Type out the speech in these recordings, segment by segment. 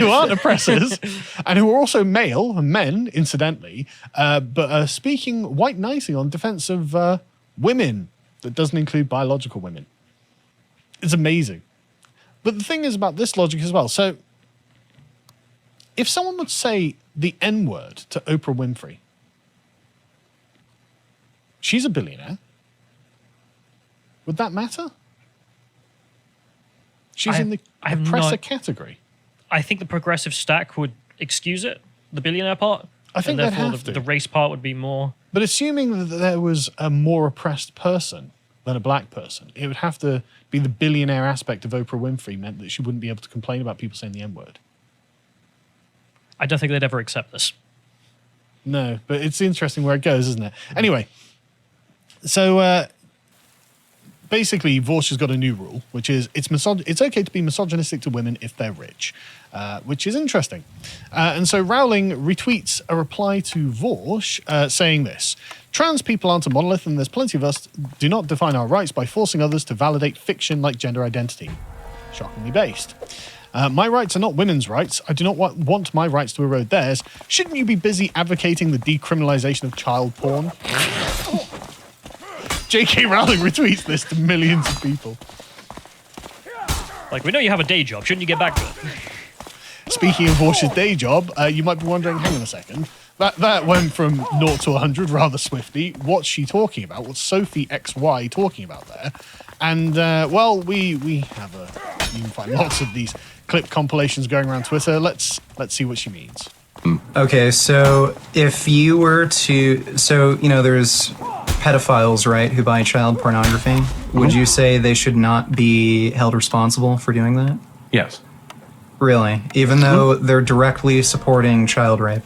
who aren't oppressors and who are also male, men, incidentally, but are speaking white nicely on defense of women. That doesn't include biological women. It's amazing. But the thing is about this logic as well. So if someone would say the N-word to Oprah Winfrey, she's a billionaire. Would that matter? She's in the oppressor category. I think the progressive stack would excuse it, the billionaire part. I think they'd have to. The race part would be more... But assuming that there was a more oppressed person than a black person, it would have to be the billionaire aspect of Oprah Winfrey meant that she wouldn't be able to complain about people saying the N-word. I don't think they'd ever accept this. No, but it's interesting where it goes, isn't it? Anyway, so basically, Vaush has got a new rule, which is it's okay to be misogynistic to women if they're rich, which is interesting. And so Rowling retweets a reply to Vaush saying this: trans people aren't a monolith, and there's plenty of us do not define our rights by forcing others to validate fiction like gender identity. Shockingly based. My rights are not women's rights. I do not want my rights to erode theirs. Shouldn't you be busy advocating the decriminalization of child porn? J.K. Rowling retweets this to millions of people. Like, we know you have a day job. Shouldn't you get back to it? Speaking of Vaush's day job, you might be wondering, hang on a second. That went from 0 to 100 rather swiftly. What's she talking about? What's Sophie XY talking about there? And, well, we have you can find lots of these clip compilations going around Twitter. Let's see what she means. Okay, so if you were to... So, you know, there's pedophiles, right, who buy child pornography. Would you say they should not be held responsible for doing that? Yes. Really? Even though they're directly supporting child rape?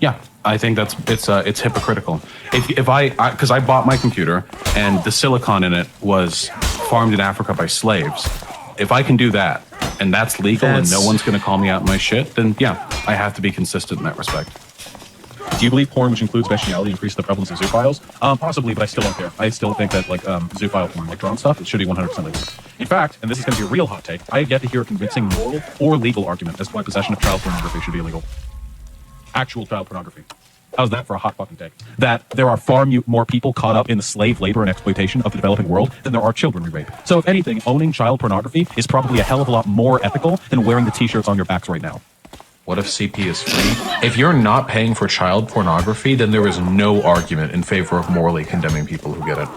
Yeah, I think it's hypocritical. Because I bought my computer and the silicon in it was farmed in Africa by slaves. If I can do that and that's legal and no one's going to call me out my shit, then yeah, I have to be consistent in that respect. Do you believe porn, which includes bestiality, increases the prevalence of zoophiles? Possibly, but I still don't care. I still think that like zoophile porn, like drone stuff, it should be 100% legal. In fact, and this is going to be a real hot take, I have yet to hear a convincing moral or legal argument as to why possession of child pornography should be illegal. Actual child pornography. How's that for a hot fucking take? That there are far more people caught up in the slave labor and exploitation of the developing world than there are children we rape. So if anything, owning child pornography is probably a hell of a lot more ethical than wearing the t-shirts on your backs right now. What if CP is free? If you're not paying for child pornography, then there is no argument in favor of morally condemning people who get it.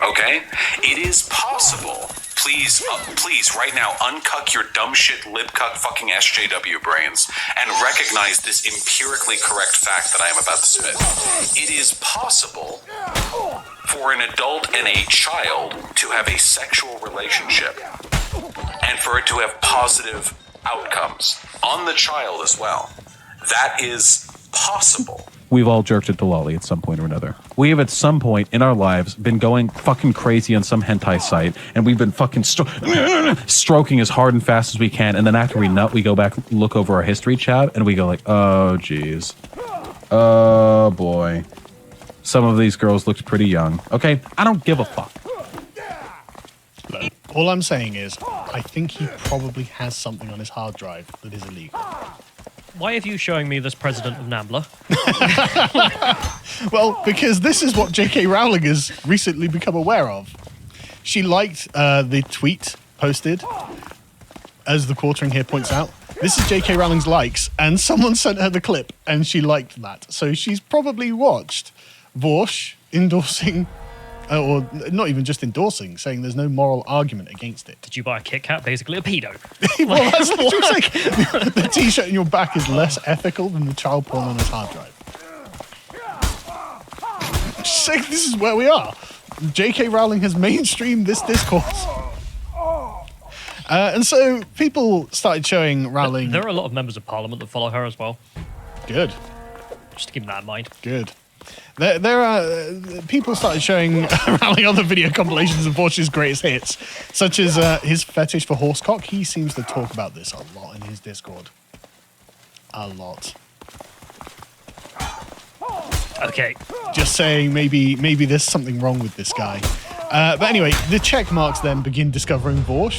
Okay? It is possible. Please, right now, uncuck your dumb shit libcuck fucking SJW brains and recognize this empirically correct fact that I am about to spit. It is possible for an adult and a child to have a sexual relationship and for it to have positive outcomes on the child as well. That is possible. We've all jerked at the lolly at some point or another. We have at some point in our lives been going fucking crazy on some hentai site, and we've been fucking stroking as hard and fast as we can, and then after we nut, we go back, look over our history chat, and we go like, oh geez. Oh boy. Some of these girls looked pretty young. Okay, I don't give a fuck. Look, all I'm saying is, I think he probably has something on his hard drive that is illegal. Why are you showing me this president of NAMBLA? Well, because this is what J.K. Rowling has recently become aware of. She liked the tweet posted, as the quartering here points out. This is J.K. Rowling's likes, and someone sent her the clip, and she liked that. So she's probably watched Vaush endorsing, or not even just endorsing, saying there's no moral argument against it. Did you buy a Kit Kat? Basically a pedo. Well, that's literally like the t-shirt in your back is less ethical than the child porn on his hard drive. Just like, this is where we are. J.K. Rowling has mainstreamed this discourse. And so people started showing Rowling... There are a lot of members of Parliament that follow her as well. Good. Just to keep that in mind. Good. There are people started showing Rowling other video compilations of Vaush's greatest hits, such as his fetish for horsecock. He seems to talk about this a lot in his Discord. A lot. Okay. Just saying, maybe there's something wrong with this guy. But anyway, the check marks then begin discovering Vaush.